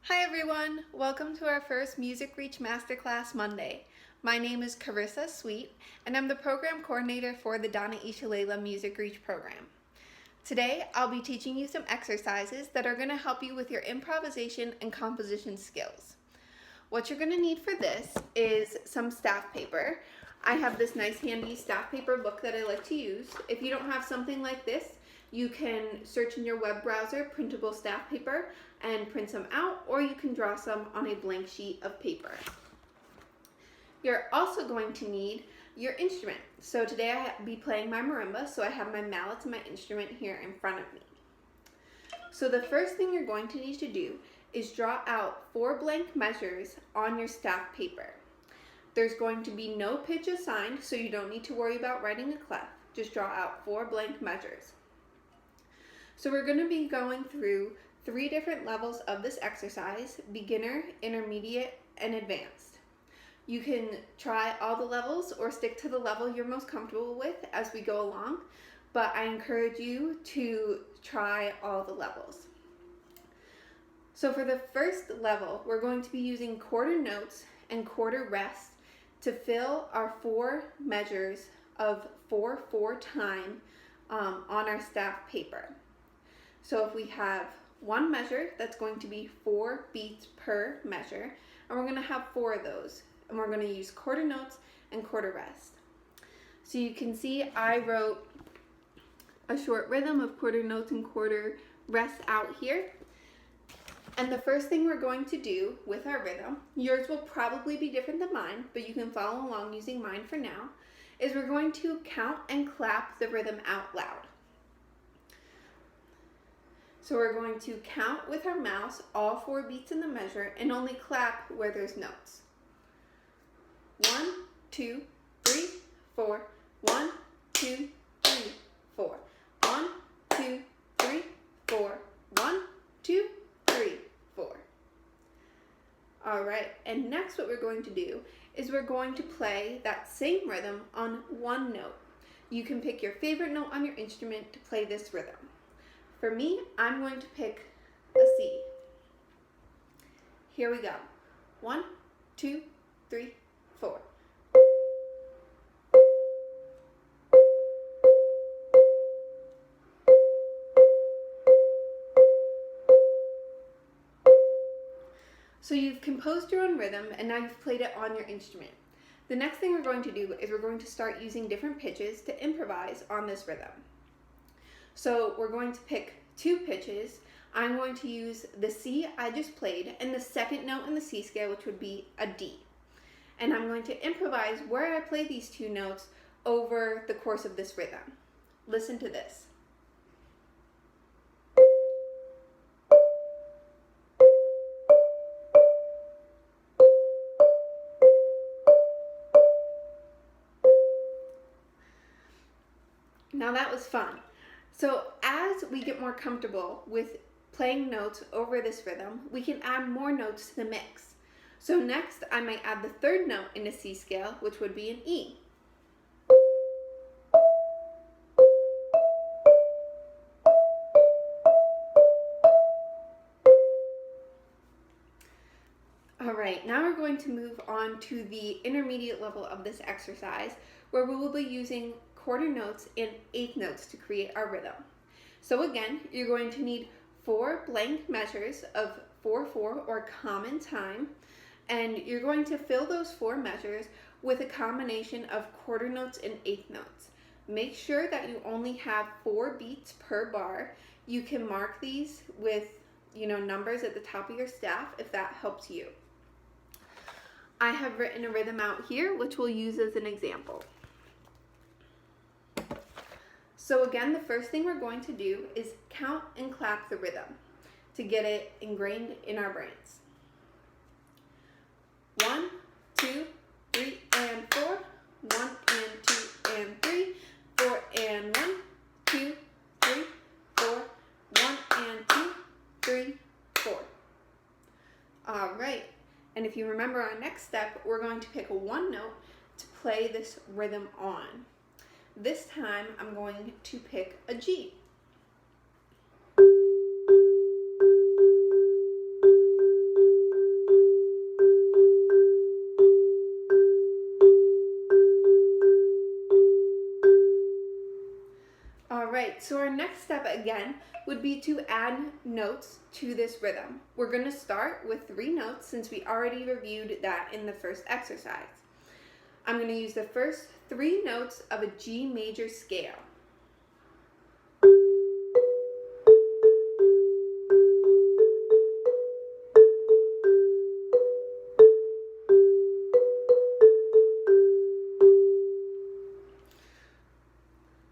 Hi everyone! Welcome to our first MusicReach Masterclass Monday. My name is Carissa Sweet and I'm the Program Coordinator for the Shalala MusicReach Program. Today I'll be teaching you some exercises that are going to help you with your improvisation and composition skills. What you're going to need for this is some staff paper. I have this nice handy staff paper book that I like to use. If you don't have something like this, you can search in your web browser printable staff paper and print some out, or you can draw some on a blank sheet of paper. You're also going to need your instrument. So today I'll be playing my marimba, so I have my mallet and my instrument here in front of me. So the first thing you're going to need to do is draw out 4 blank measures on your staff paper. There's going to be no pitch assigned, so you don't need to worry about writing a clef. Just draw out 4 blank measures. So we're going to be going through 3 different levels of this exercise: beginner, intermediate, and advanced. You can try all the levels or stick to the level you're most comfortable with as we go along, but I encourage you to try all the levels. So for the first level, we're going to be using quarter notes and quarter rest to fill our 4 measures of 4/4 time on our staff paper. So if we have 1 measure, that's going to be 4 beats per measure, and we're going to have 4 of those, and we're going to use quarter notes and quarter rest. So you can see I wrote a short rhythm of quarter notes and quarter rest out here. And the first thing we're going to do with our rhythm, yours will probably be different than mine, but you can follow along using mine for now, is we're going to count and clap the rhythm out loud. So we're going to count with our mouse all 4 beats in the measure and only clap where there's notes. 1, 2, 3, 4. 1, 2, 3, 4. 1, 2, 3, 4. 1, 2, 3, 4. All right, and next what we're going to do is we're going to play that same rhythm on 1 note. You can pick your favorite note on your instrument to play this rhythm. For me, I'm going to pick a C. Here we go. 1, 2, 3, 4. So you've composed your own rhythm and now you've played it on your instrument. The next thing we're going to do is we're going to start using different pitches to improvise on this rhythm. So we're going to pick 2 pitches. I'm going to use the C I just played and the second note in the C scale, which would be a D. And I'm going to improvise where I play these 2 notes over the course of this rhythm. Listen to this. Now that was fun. So as we get more comfortable with playing notes over this rhythm, we can add more notes to the mix. So next I might add the 3rd note in the C scale, which would be an E. All right, now we're going to move on to the intermediate level of this exercise, where we will be using quarter notes and 1/8 notes to create our rhythm. So again, you're going to need 4 blank measures of 4/4 or common time, and you're going to fill those 4 measures with a combination of quarter notes and 1/8 notes. Make sure that you only have 4 beats per bar. You can mark these with, numbers at the top of your staff if that helps you. I have written a rhythm out here, which we'll use as an example. So again, the first thing we're going to do is count and clap the rhythm to get it ingrained in our brains. 1, 2, 3, and 4. 1 and 2 and 3. 4 and 1, 2, 3, 4. 1 and 2, 3, 4. All right, and if you remember our next step, we're going to pick 1 note to play this rhythm on. This time I'm going to pick a G. right, so our next step again would be to add notes to this rhythm. We're going to start with 3 notes since we already reviewed that in the first exercise. I'm going to use the first 3 notes of a G major scale.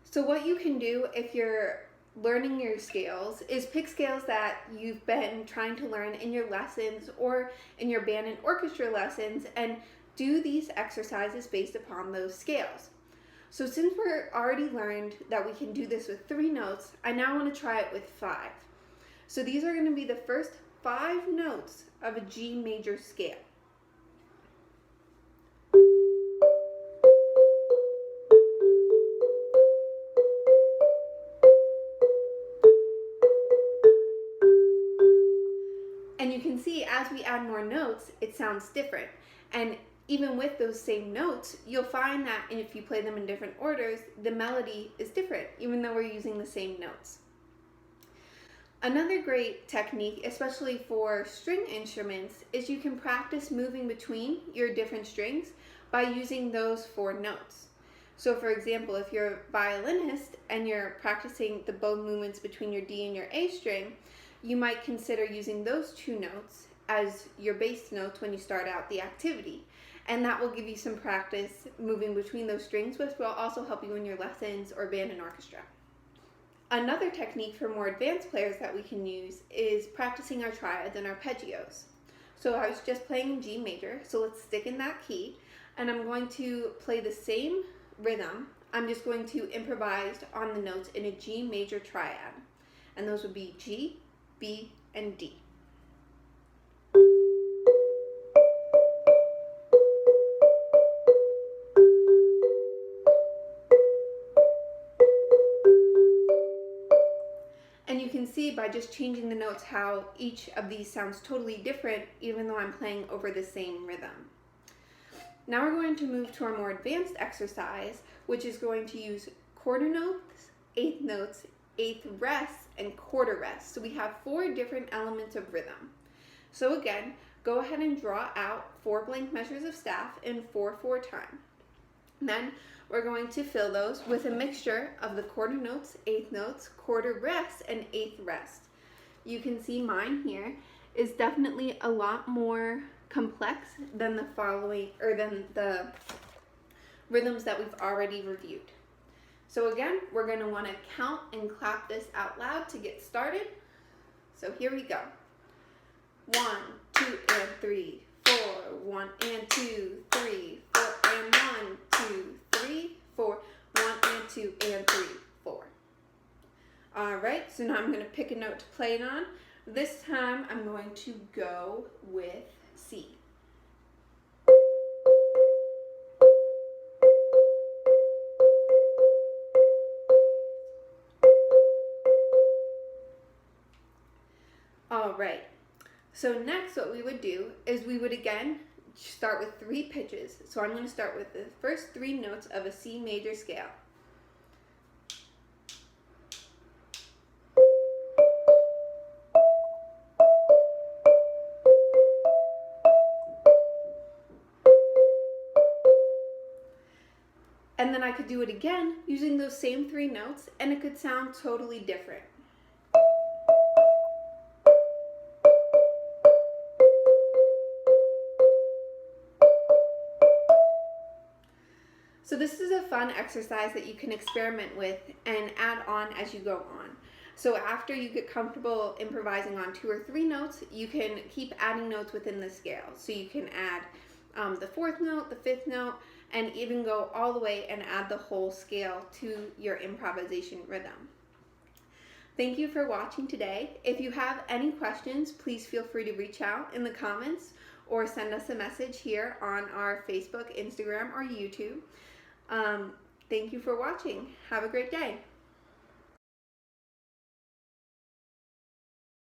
So what you can do if you're learning your scales is pick scales that you've been trying to learn in your lessons or in your band and orchestra lessons and do these exercises based upon those scales. So since we're already learned that we can do this with 3 notes, I now want to try it with 5. So these are going to be the first 5 notes of a G major scale. And you can see as we add more notes, it sounds different. And even with those same notes, you'll find that if you play them in different orders, the melody is different, even though we're using the same notes. Another great technique, especially for string instruments, is you can practice moving between your different strings by using those 4 notes. So for example, if you're a violinist and you're practicing the bow movements between your D and your A string, you might consider using those 2 notes as your bass notes when you start out the activity. And that will give you some practice moving between those strings, which will also help you in your lessons or band and orchestra. Another technique for more advanced players that we can use is practicing our triads and arpeggios. So I was just playing in G major, so let's stick in that key, and I'm going to play the same rhythm. I'm just going to improvise on the notes in a G major triad, and those would be G, B, and D. And you can see by just changing the notes how each of these sounds totally different even though I'm playing over the same rhythm. Now we're going to move to our more advanced exercise, which is going to use quarter notes, eighth notes, eighth rests, and quarter rests. So we have 4 different elements of rhythm. So again, go ahead and draw out 4 blank measures of staff in 4/4 time. Then we're going to fill those with a mixture of the quarter notes, eighth notes, quarter rests, and eighth rest. You can see mine here is definitely a lot more complex than the rhythms that we've already reviewed. So again, we're going to want to count and clap this out loud to get started. So here we go. 1, 2, and 3, 4. 1 and 2, 3, 4, and 1, 2, 3, 4. 1 and 2 and 3, 4. All right, so now I'm going to pick a note to play it on. This time I'm going to go with C. All right, so next what we would do is we would again start with 3 pitches. So I'm going to start with the first 3 notes of a C major scale. And then I could do it again using those same 3 notes and it could sound totally different. So this is a fun exercise that you can experiment with and add on as you go on. So after you get comfortable improvising on 2 or 3 notes, you can keep adding notes within the scale. So you can add the 4th note, the 5th note, and even go all the way and add the whole scale to your improvisation rhythm. Thank you for watching today. If you have any questions, please feel free to reach out in the comments or send us a message here on our Facebook, Instagram, or YouTube. Thank you for watching. Have a great day.